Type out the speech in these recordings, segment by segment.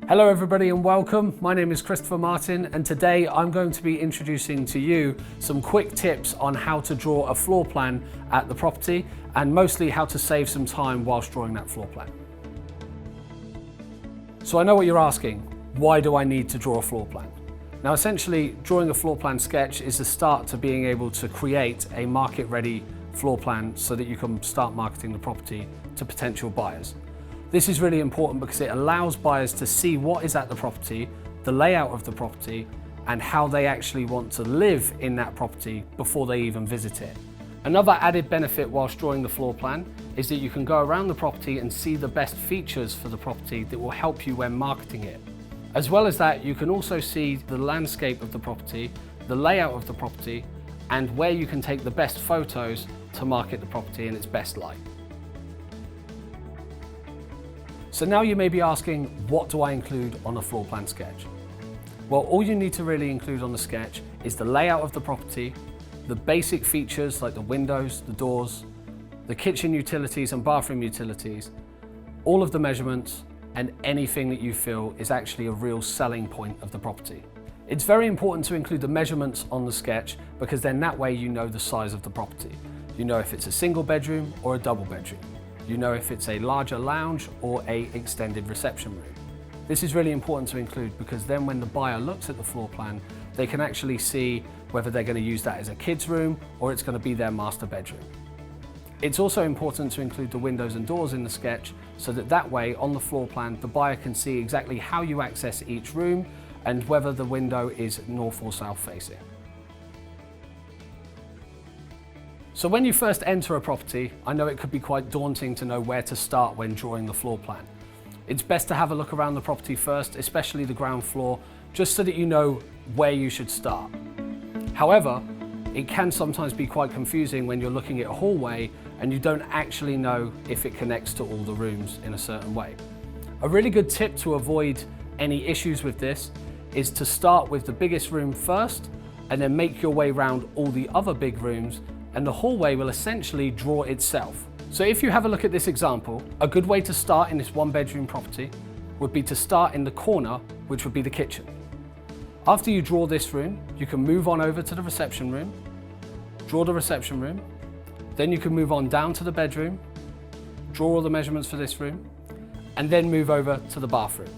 Hello everybody and welcome. My name is Christopher Martin and today I'm going to be introducing to you some quick tips on how to draw a floor plan at the property and mostly how to save some time whilst drawing that floor plan. So I know what you're asking, why do I need to draw a floor plan? Now essentially drawing a floor plan sketch is the start to being able to create a market ready floor plan so that you can start marketing the property to potential buyers. This is really important because it allows buyers to see what is at the property, the layout of the property, and how they actually want to live in that property before they even visit it. Another added benefit whilst drawing the floor plan is that you can go around the property and see the best features for the property that will help you when marketing it. As well as that, you can also see the landscape of the property, the layout of the property, and where you can take the best photos to market the property in its best light. So now you may be asking, what do I include on a floor plan sketch? Well, all you need to really include on the sketch is the layout of the property, the basic features like the windows, the doors, the kitchen utilities and bathroom utilities, all of the measurements, and anything that you feel is actually a real selling point of the property. It's very important to include the measurements on the sketch because then that way you know the size of the property. You know if it's a single bedroom or a double bedroom. You know if it's a larger lounge or an extended reception room. This is really important to include because then when the buyer looks at the floor plan, they can actually see whether they're going to use that as a kid's room or it's going to be their master bedroom. It's also important to include the windows and doors in the sketch so that way on the floor plan the buyer can see exactly how you access each room and whether the window is north or south facing. So when you first enter a property, I know it could be quite daunting to know where to start when drawing the floor plan. It's best to have a look around the property first, especially the ground floor, just so that you know where you should start. However, it can sometimes be quite confusing when you're looking at a hallway and you don't actually know if it connects to all the rooms in a certain way. A really good tip to avoid any issues with this is to start with the biggest room first and then make your way around all the other big rooms, and the hallway will essentially draw itself. So if you have a look at this example, a good way to start in this one bedroom property would be to start in the corner, which would be the kitchen. After you draw this room, you can move on over to the reception room, draw the reception room, then you can move on down to the bedroom, draw all the measurements for this room, and then move over to the bathroom.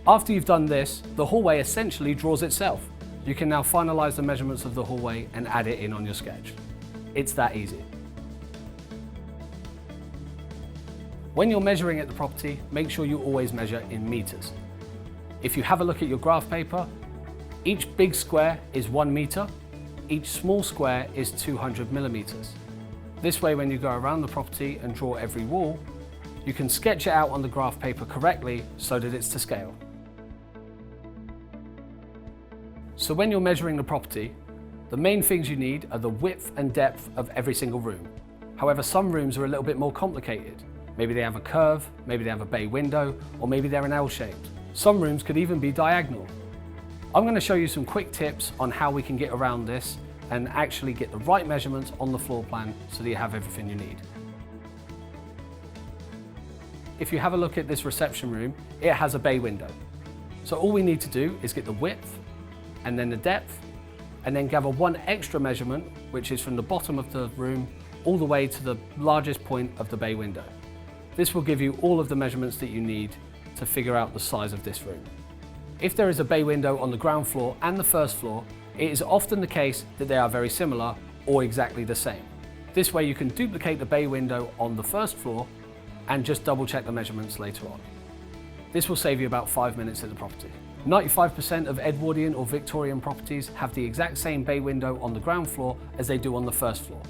After you've done this, the hallway essentially draws itself. You can now finalize the measurements of the hallway and add it in on your sketch. It's that easy. When you're measuring at the property, make sure you always measure in meters. If you have a look at your graph paper, each big square is 1 meter, each small square is 200 millimeters. This way, when you go around the property and draw every wall, you can sketch it out on the graph paper correctly so that it's to scale. So when you're measuring the property, the main things you need are the width and depth of every single room. However, some rooms are a little bit more complicated. Maybe they have a curve, maybe they have a bay window, or maybe they're an L-shaped. Some rooms could even be diagonal. I'm going to show you some quick tips on how we can get around this and actually get the right measurements on the floor plan so that you have everything you need. If you have a look at this reception room, it has a bay window. So all we need to do is get the width and then the depth, and then gather one extra measurement, which is from the bottom of the room all the way to the largest point of the bay window. This will give you all of the measurements that you need to figure out the size of this room. If there is a bay window on the ground floor and the first floor, it is often the case that they are very similar or exactly the same. This way you can duplicate the bay window on the first floor and just double check the measurements later on. This will save you about 5 minutes at the property. 95% of Edwardian or Victorian properties have the exact same bay window on the ground floor as they do on the first floor.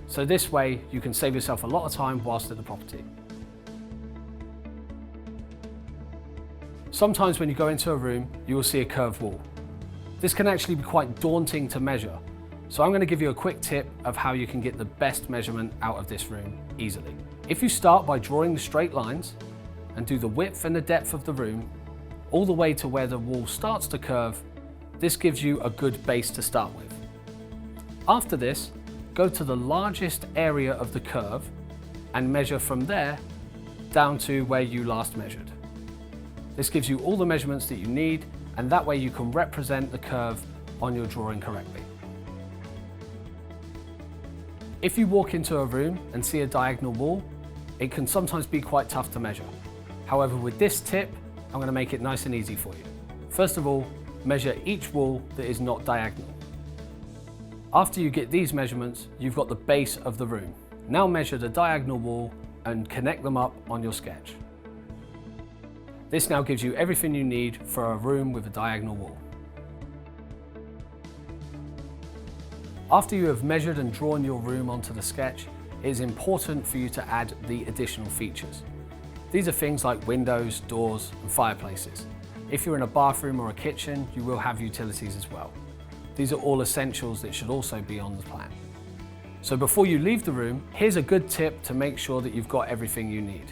So this way you can save yourself a lot of time whilst at the property. Sometimes when you go into a room, you will see a curved wall. This can actually be quite daunting to measure. So I'm going to give you a quick tip of how you can get the best measurement out of this room easily. If you start by drawing the straight lines and do the width and the depth of the room, all the way to where the wall starts to curve, this gives you a good base to start with. After this, go to the largest area of the curve and measure from there down to where you last measured. This gives you all the measurements that you need, and that way you can represent the curve on your drawing correctly. If you walk into a room and see a diagonal wall, it can sometimes be quite tough to measure. However, with this tip, I'm going to make it nice and easy for you. First of all, measure each wall that is not diagonal. After you get these measurements, you've got the base of the room. Now measure the diagonal wall and connect them up on your sketch. This now gives you everything you need for a room with a diagonal wall. After you have measured and drawn your room onto the sketch, it is important for you to add the additional features. These are things like windows, doors, and fireplaces. If you're in a bathroom or a kitchen, you will have utilities as well. These are all essentials that should also be on the plan. So before you leave the room, here's a good tip to make sure that you've got everything you need.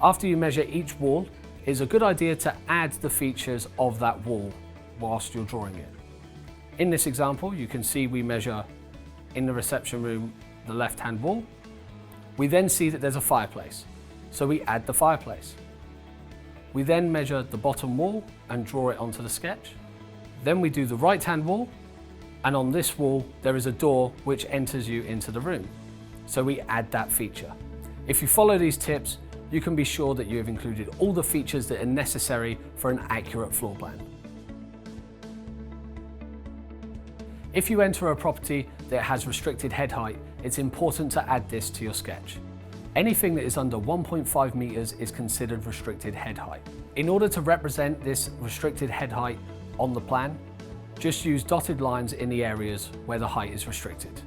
After you measure each wall, it's a good idea to add the features of that wall whilst you're drawing it. In this example, you can see we measure in the reception room the left-hand wall. We then see that there's a fireplace, so we add the fireplace. We then measure the bottom wall and draw it onto the sketch. Then we do the right-hand wall, and on this wall there is a door which enters you into the room. So we add that feature. If you follow these tips, you can be sure that you have included all the features that are necessary for an accurate floor plan. If you enter a property that has restricted head height, it's important to add this to your sketch. Anything that is under 1.5 meters is considered restricted head height. In order to represent this restricted head height on the plan, just use dotted lines in the areas where the height is restricted.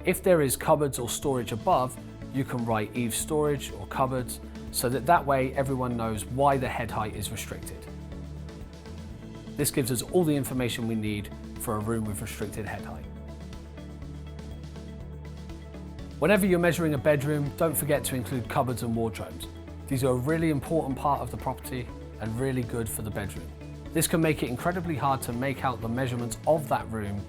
If there is cupboards or storage above, you can write eaves storage or cupboards, so that way everyone knows why the head height is restricted. This gives us all the information we need for a room with restricted head height. Whenever you're measuring a bedroom, don't forget to include cupboards and wardrobes. These are a really important part of the property and really good for the bedroom. This can make it incredibly hard to make out the measurements of that room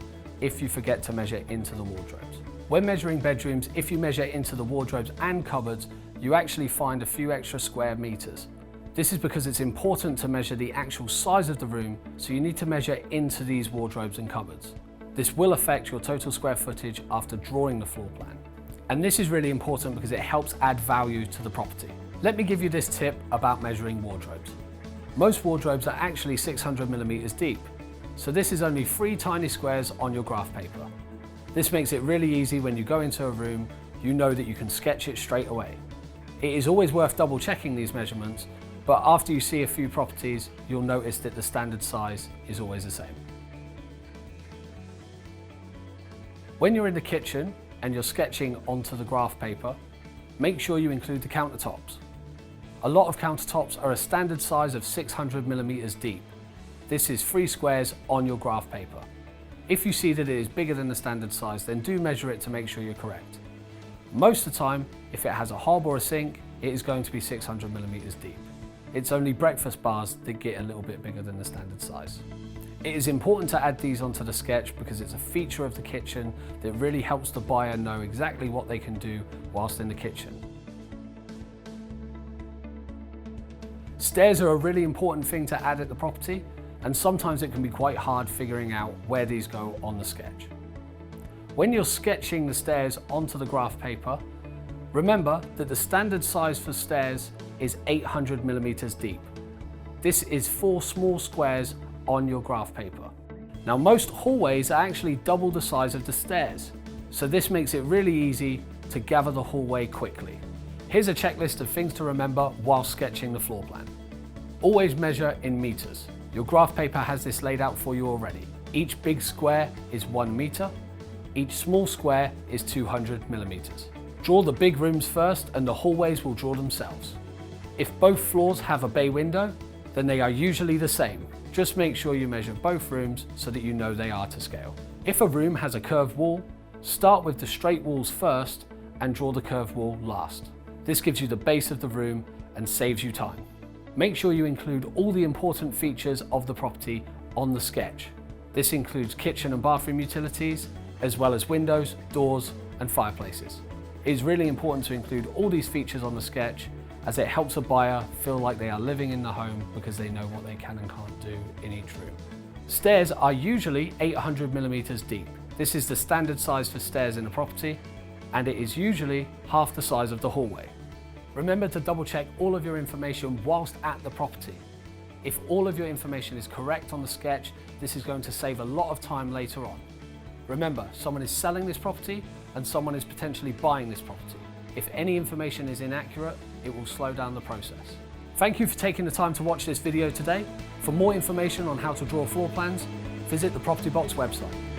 if you forget to measure into the wardrobes. When measuring bedrooms, if you measure into the wardrobes and cupboards, you actually find a few extra square meters. This is because it's important to measure the actual size of the room, so you need to measure into these wardrobes and cupboards. This will affect your total square footage after drawing the floor plan. And this is really important because it helps add value to the property. Let me give you this tip about measuring wardrobes. Most wardrobes are actually 600 millimeters deep, so this is only 3 tiny squares on your graph paper. This makes it really easy when you go into a room, you know that you can sketch it straight away. It is always worth double checking these measurements, but after you see a few properties, you'll notice that the standard size is always the same. When you're in the kitchen and you're sketching onto the graph paper, make sure you include the countertops. A lot of countertops are a standard size of 600 millimeters deep. This is 3 squares on your graph paper. If you see that it is bigger than the standard size, then do measure it to make sure you're correct. Most of the time, if it has a hob or a sink, it is going to be 600 millimeters deep. It's only breakfast bars that get a little bit bigger than the standard size. It is important to add these onto the sketch because it's a feature of the kitchen that really helps the buyer know exactly what they can do whilst in the kitchen. Stairs are a really important thing to add at the property, and sometimes it can be quite hard figuring out where these go on the sketch. When you're sketching the stairs onto the graph paper, remember that the standard size for stairs is 800 millimeters deep. This is 4 small squares on your graph paper. Now, most hallways are actually double the size of the stairs, so this makes it really easy to gather the hallway quickly. Here's a checklist of things to remember while sketching the floor plan. Always measure in meters. Your graph paper has this laid out for you already. Each big square is 1 meter. Each small square is 200 millimeters. Draw the big rooms first and the hallways will draw themselves. If both floors have a bay window, then they are usually the same. Just make sure you measure both rooms so that you know they are to scale. If a room has a curved wall, start with the straight walls first and draw the curved wall last. This gives you the base of the room and saves you time. Make sure you include all the important features of the property on the sketch. This includes kitchen and bathroom utilities, as well as windows, doors, and fireplaces. It is really important to include all these features on the sketch as it helps a buyer feel like they are living in the home because they know what they can and can't do in each room. Stairs are usually 800 millimeters deep. This is the standard size for stairs in a property, and it is usually half the size of the hallway. Remember to double check all of your information whilst at the property. If all of your information is correct on the sketch, this is going to save a lot of time later on. Remember, someone is selling this property and someone is potentially buying this property. If any information is inaccurate, it will slow down the process. Thank you for taking the time to watch this video today. For more information on how to draw floor plans, visit the Property Box website.